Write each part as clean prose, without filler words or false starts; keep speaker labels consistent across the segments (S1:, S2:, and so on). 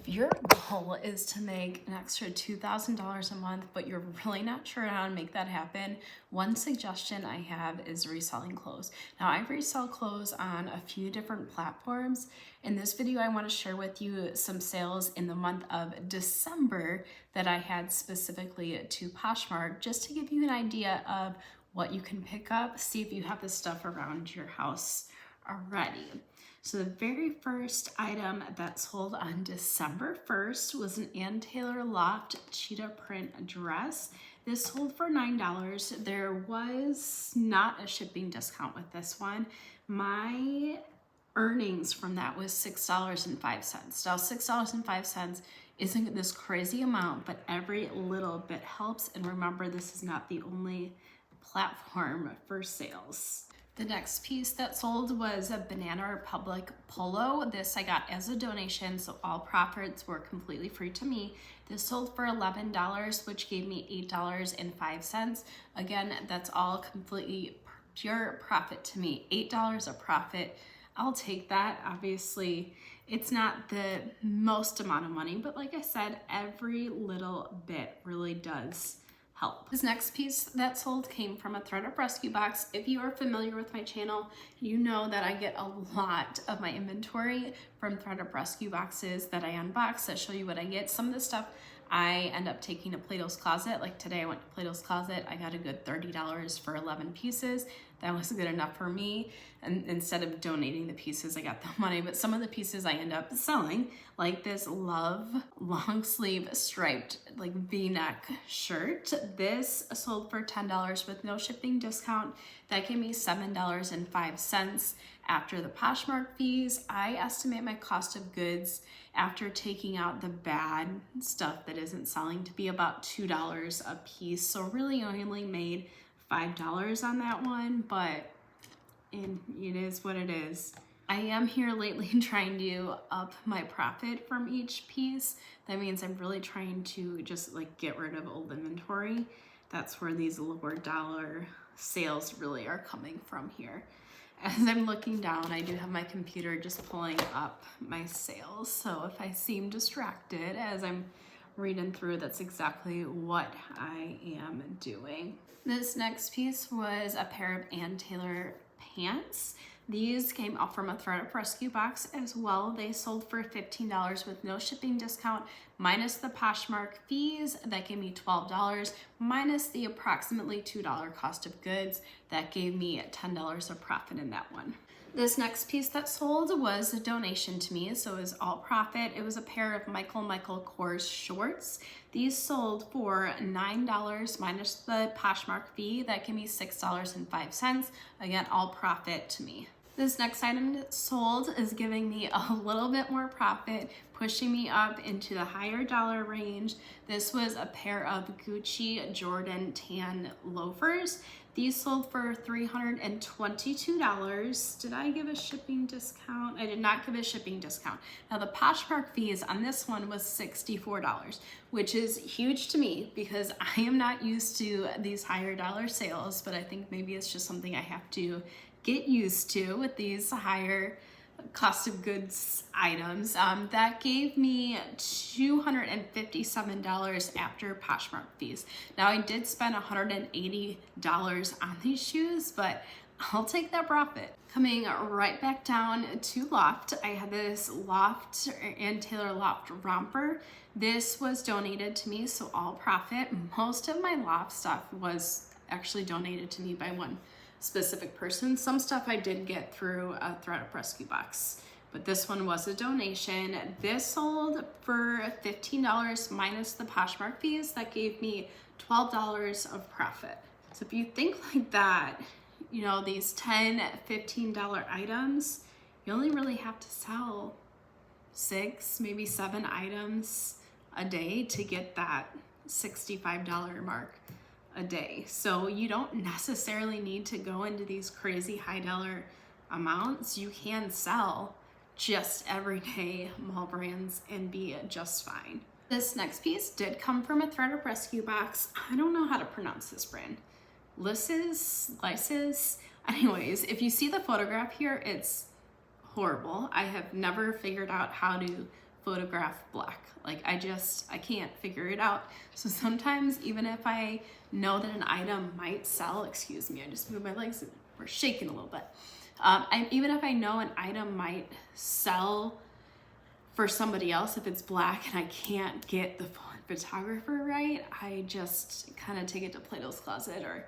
S1: If your goal is to make an extra $2,000 a month, but you're really not sure how to make that happen, one suggestion I have is reselling clothes. Now, I resell clothes on a few different platforms. In this video, I want to share with you some sales in the month of December that I had specifically to Poshmark, just to give you an idea of what you can pick up, see if you have this stuff around your house already. So the very first item that sold on December 1st was an Ann Taylor Loft cheetah print dress. This sold for $9. There was not a shipping discount with this one. My earnings from that was $6.05. Now $6.05 isn't this crazy amount, but every little bit helps. And remember, this is not the only platform for sales. The next piece that sold was a Banana Republic polo. This I got as a donation, so all profits were completely free to me. This sold for $11, which gave me $8.05. Again, that's all completely pure profit to me. $8 a profit, I'll take that. Obviously, it's not the most amount of money, but like I said, every little bit really does help. This next piece that sold came from a ThredUp rescue box. If you are familiar with my channel, you know that I get a lot of my inventory from ThredUp rescue boxes that I unbox that show you what I get. Some of the stuff I end up taking to Plato's Closet. Like today I went to Plato's Closet. I got a good $30 for 11 pieces. That was good enough for me. And instead of donating the pieces, I got the money. But some of the pieces I end up selling, like this Love long sleeve striped like V-neck shirt. This sold for $10 with no shipping discount. That gave me $7.05 after the Poshmark fees. I estimate my cost of goods after taking out the bad stuff that isn't selling to be about $2 a piece. So really only made $5 on that one, but it is what it is. I am here lately trying to up my profit from each piece. That means I'm really trying to just like get rid of old inventory. That's where these lower dollar sales really are coming from here. As I'm looking down, I do have my computer just pulling up my sales. So if I seem distracted as I'm reading through, that's exactly what I am doing. This next piece was a pair of Ann Taylor pants. These came out from a ThredUp rescue box as well. They sold for $15 with no shipping discount, minus the Poshmark fees. That gave me $12, minus the approximately $2 cost of goods. That gave me $10 of profit in that one. This next piece that sold was a donation to me, so it was all profit. It was a pair of Michael Kors shorts. These sold for $9 minus the Poshmark fee. That gave me $6.05. Again, all profit to me. This next item that sold is giving me a little bit more profit, pushing me up into the higher dollar range. This was a pair of Gucci Jordan tan loafers. These sold for $322. Did I give a shipping discount? I did not give a shipping discount. Now the Poshmark fees on this one was $64, which is huge to me because I am not used to these higher dollar sales, but I think maybe it's just something I have to get used to with these higher cost of goods items. That gave me $257 after Poshmark fees. Now I did spend $180 on these shoes, but I'll take that profit. Coming right back down to Loft, I had this Loft Ann Taylor Loft romper. This was donated to me, so all profit. Most of my Loft stuff was actually donated to me by one specific person. Some stuff I did get through a ThredUp rescue box, but this one was a donation. This sold for $15 minus the Poshmark fees. That gave me $12 of profit. So if you think like that, you know, these $10, $15 items, you only really have to sell 6, maybe 7 items a day to get that $65 mark a day. So you don't necessarily need to go into these crazy high dollar amounts. You can sell just everyday mall brands and be just fine. This next piece did come from a ThredUp rescue box. I don't know how to pronounce this brand. Lysis. Anyways, if you see the photograph here, it's horrible. I have never figured out how to photograph black. Like I can't figure it out. So sometimes even if I know that an item might sell, excuse me, I just moved my legs, we're shaking a little bit. Even if I know an item might sell for somebody else, if it's black and I can't get the photographer right, I just kind of take it to Plato's Closet or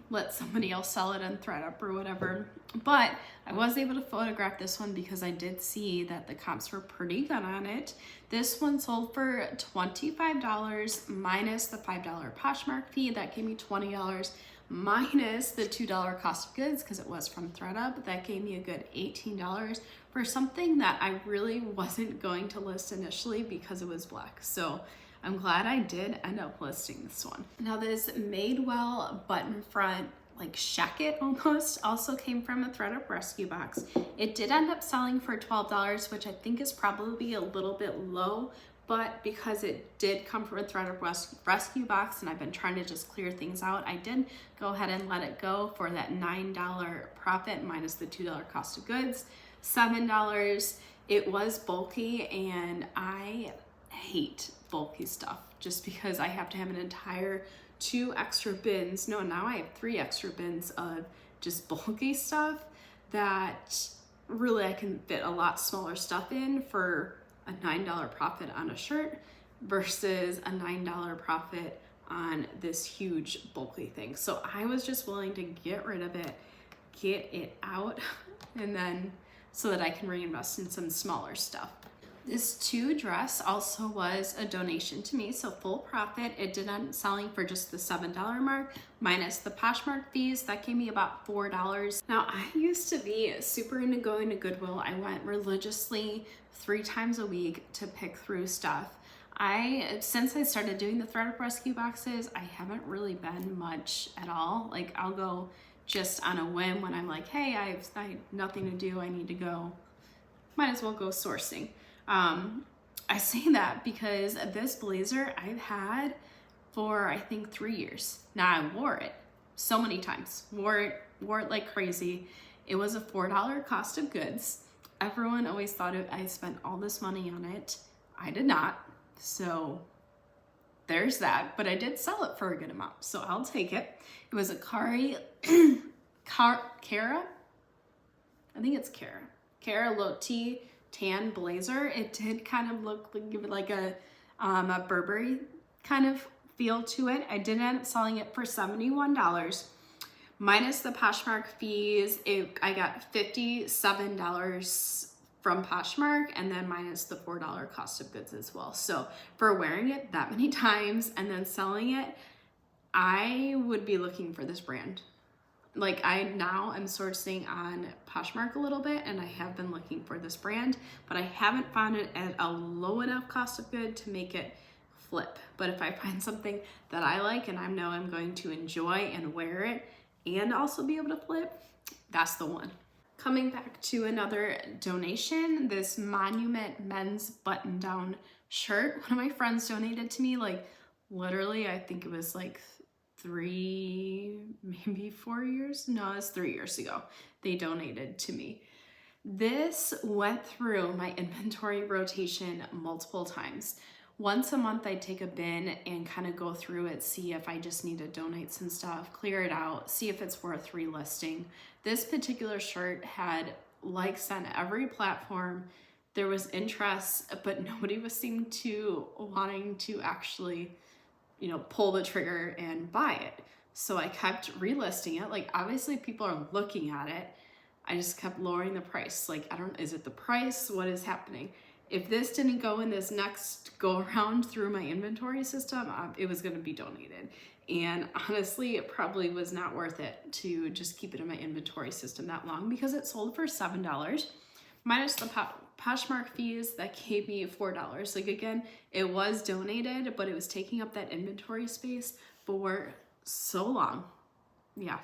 S1: let somebody else sell it on ThredUp or whatever. But I was able to photograph this one because I did see that the comps were pretty good on it. This one sold for $25 minus the $5 Poshmark fee. That gave me $20 minus the $2 cost of goods because it was from ThredUp. That gave me a good $18 for something that I really wasn't going to list initially because it was black. So I'm glad I did end up listing this one. Now this Madewell button front, like shacket almost, also came from a ThredUp rescue box. It did end up selling for $12, which I think is probably a little bit low, but because it did come from a ThredUp rescue box and I've been trying to just clear things out, I did go ahead and let it go for that $9 profit minus the $2 cost of goods, $7. It was bulky and I hate bulky stuff just because I have to have an entire 2 extra bins. No, now I have 3 extra bins of just bulky stuff that really I can fit a lot smaller stuff in for a $9 profit on a shirt versus a $9 profit on this huge bulky thing. So I was just willing to get rid of it, get it out, and then so that I can reinvest in some smaller stuff. This 2 dress also was a donation to me, so full profit. It did end up selling for just the $7 mark minus the Poshmark fees. That gave me about $4. Now I used to be super into going to Goodwill. I went religiously 3 times a week to pick through stuff. Since I started doing the ThredUp rescue boxes, I haven't really been much at all. Like I'll go just on a whim when I'm like, hey, I have nothing to do, I need to go, might as well go sourcing. I say that because this blazer I've had for I think 3 years. Now I wore it so many times, wore it like crazy. It was a $4 cost of goods. Everyone always thought I spent all this money on it. I did not. So there's that, but I did sell it for a good amount, so I'll take it. It was a Cara, I think it's Cara Lotti tan blazer. It did kind of look like, give it like a Burberry kind of feel to it. I did end up selling it for $71 minus the Poshmark fees. I got $57 from Poshmark and then minus the $4 cost of goods as well. So for wearing it that many times and then selling it, I would be looking for this brand. Like I'm sourcing on Poshmark a little bit and I have been looking for this brand, but I haven't found it at a low enough cost of good to make it flip. But if I find something that I like and I know I'm going to enjoy and wear it and also be able to flip, that's the one. Coming back to another donation, this Monument men's button-down shirt. One of my friends donated to me, like literally, I think it was like 3, maybe 4 years. No, it was 3 years ago. They donated to me. This went through my inventory rotation multiple times. Once a month, I take a bin and kind of go through it, see if I just need to donate some stuff, clear it out, see if it's worth relisting. This particular shirt had likes on every platform. There was interest, but nobody was seemed to wanting to actually, pull the trigger and buy it. So I kept relisting it. Like obviously people are looking at it. I just kept lowering the price. Like, is it the price? What is happening? If this didn't go in this next go around through my inventory system, it was going to be donated. And honestly, it probably was not worth it to just keep it in my inventory system that long because it sold for $7 minus the Poshmark fees. That gave me $4. Like again, it was donated, but it was taking up that inventory space for so long. Yeah,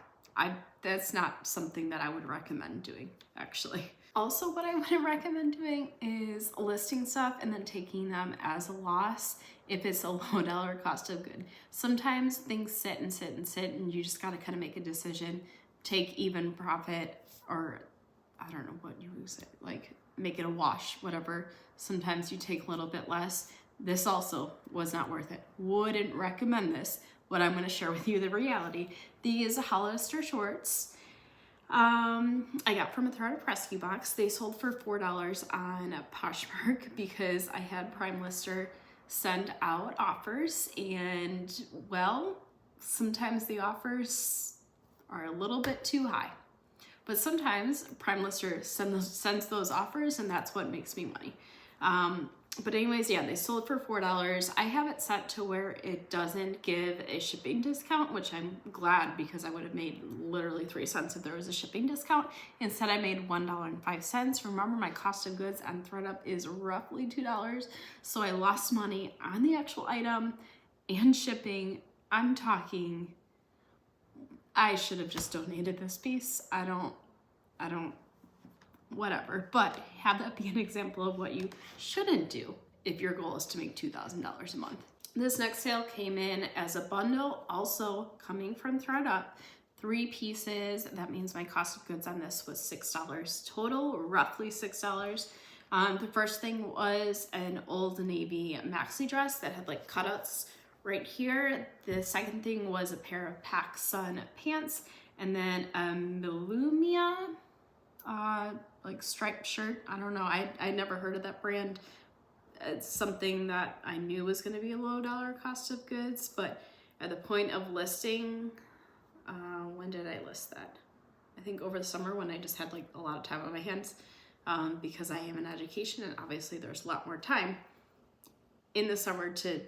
S1: that's not something that I would recommend doing, actually. Also, what I wouldn't recommend doing is listing stuff and then taking them as a loss if it's a low dollar cost of good. Sometimes things sit and sit and sit and you just gotta kind of make a decision, take even profit, or I don't know what you would say, like make it a wash, whatever. Sometimes you take a little bit less. This also was not worth it. Wouldn't recommend this, but I'm gonna share with you the reality. These Hollister shorts, I got from a thredUP rescue box. They sold for $4 on Poshmark because I had Prime Lister send out offers, and well, sometimes the offers are a little bit too high, but sometimes Prime Lister sends those offers, and that's what makes me money. But anyways, yeah, they sold for $4. I have it set to where it doesn't give a shipping discount, which I'm glad, because I would have made literally 3 cents if there was a shipping discount. Instead, I made $1.05. Remember, my cost of goods on thredUP is roughly $2. So I lost money on the actual item and shipping. I'm talking, I should have just donated this piece. I don't, whatever, but have that be an example of what you shouldn't do if your goal is to make $2,000 a month. This next sale came in as a bundle, also coming from thredUP. 3 pieces. That means my cost of goods on this was $6 total, roughly $6. The first thing was an Old Navy maxi dress that had like cutouts right here. The second thing was a pair of PacSun pants, and then a Millumia like striped shirt. I don't know. I never heard of that brand. It's something that I knew was going to be a low dollar cost of goods, but at the point of listing, when did I list that? I think over the summer, when I just had like a lot of time on my hands, because I am in education and obviously there's a lot more time in the summer to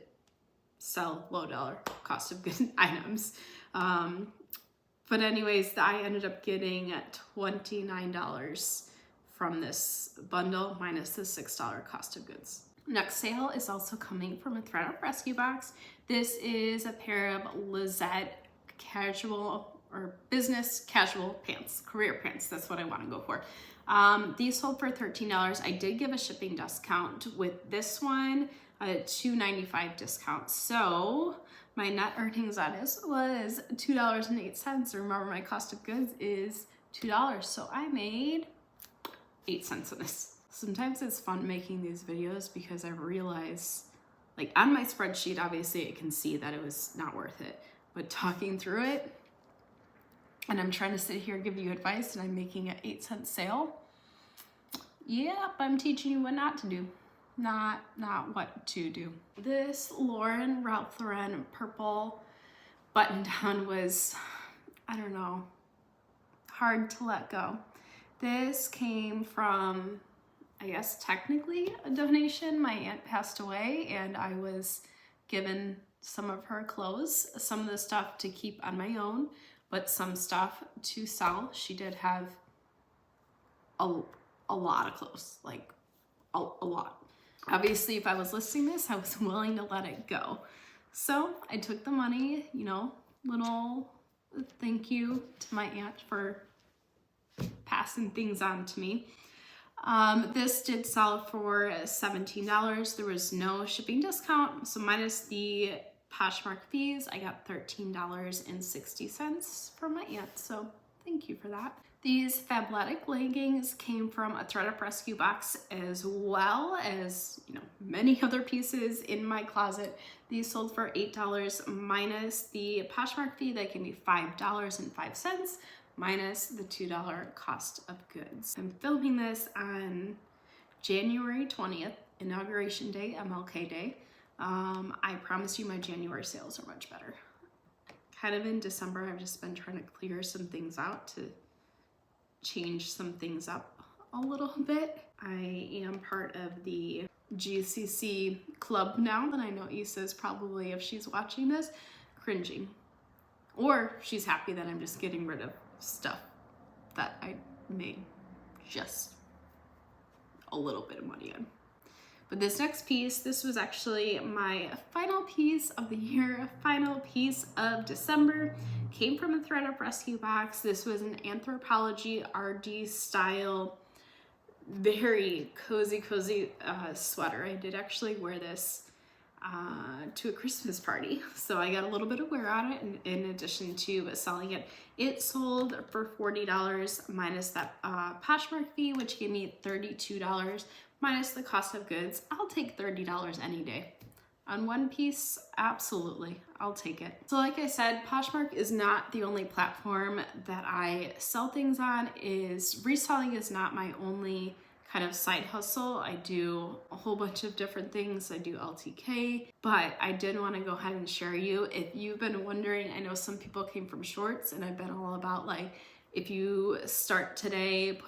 S1: sell low dollar cost of good items. But anyways, I ended up getting $29 from this bundle minus the $6 cost of goods. Next sale is also coming from a thredUP rescue box. This is a pair of Lizette casual or business casual pants, career pants. That's what I want to go for. These sold for $13. I did give a shipping discount with this one, a $2.95 discount. So my net earnings on this was $2.08. Remember, my cost of goods is $2. So I made 8 cents on this. Sometimes it's fun making these videos because I realize, like on my spreadsheet, obviously I can see that it was not worth it, but talking through it, and I'm trying to sit here and give you advice, and I'm making an 8-cent sale. Yep, I'm teaching you what not to do, not what to do. This Ralph Lauren purple button down was, I don't know, hard to let go. This came from, I guess technically a donation. My aunt passed away and I was given some of her clothes, some of the stuff to keep on my own, but some stuff to sell. She did have a lot of clothes, like a lot. Obviously, if I was listing this, I was willing to let it go. So I took the money, you know, little thank you to my aunt for passing things on to me. This did sell for $17. There was no shipping discount, so minus the Poshmark fees, I got $13.60 from my aunt, so thank you for that. These Fabletic leggings came from a thredUP rescue box, as well as, you know, many other pieces in my closet. These sold for $8 minus the Poshmark fee. That can be $5.05 minus the $2 cost of goods. I'm filming this on January 20th, Inauguration Day, MLK Day. I promise you my January sales are much better. Kind of in December, I've just been trying to clear some things out to change some things up a little bit. I am part of the GCC club now, and I know Issa's probably, if she's watching this, cringing. Or she's happy that I'm just getting rid of stuff that I made just a little bit of money on. But this next piece, this was actually my final piece of the year, final piece of December. Came from a thredUP rescue box. This was an Anthropologie RD style, very cozy sweater. I did actually wear this to a Christmas party. So I got a little bit of wear on it in addition to selling it. It sold for $40 minus that Poshmark fee, which gave me $32 minus the cost of goods. I'll take $30 any day. On one piece, absolutely, I'll take it. So like I said, Poshmark is not the only platform that I sell things on. Reselling is not my only kind of side hustle. I do a whole bunch of different things. I do LTK, but I did want to go ahead and share you. If you've been wondering, I know some people came from shorts, and I've been all about like, if you start today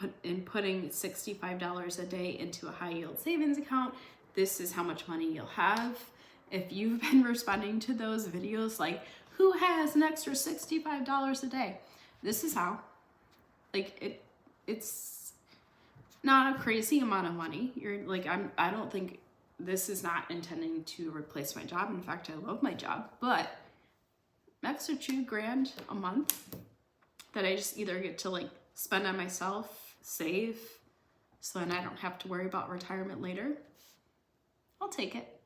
S1: putting $65 a day into a high yield savings account, this is how much money you'll have. If you've been responding to those videos like, who has an extra $65 a day? This is how. Like it's not a crazy amount of money. You're like, I don't think this is not intending to replace my job. In fact, I love my job, but an extra $2,000 a month that I just either get to like spend on myself, save, so then I don't have to worry about retirement later. I'll take it.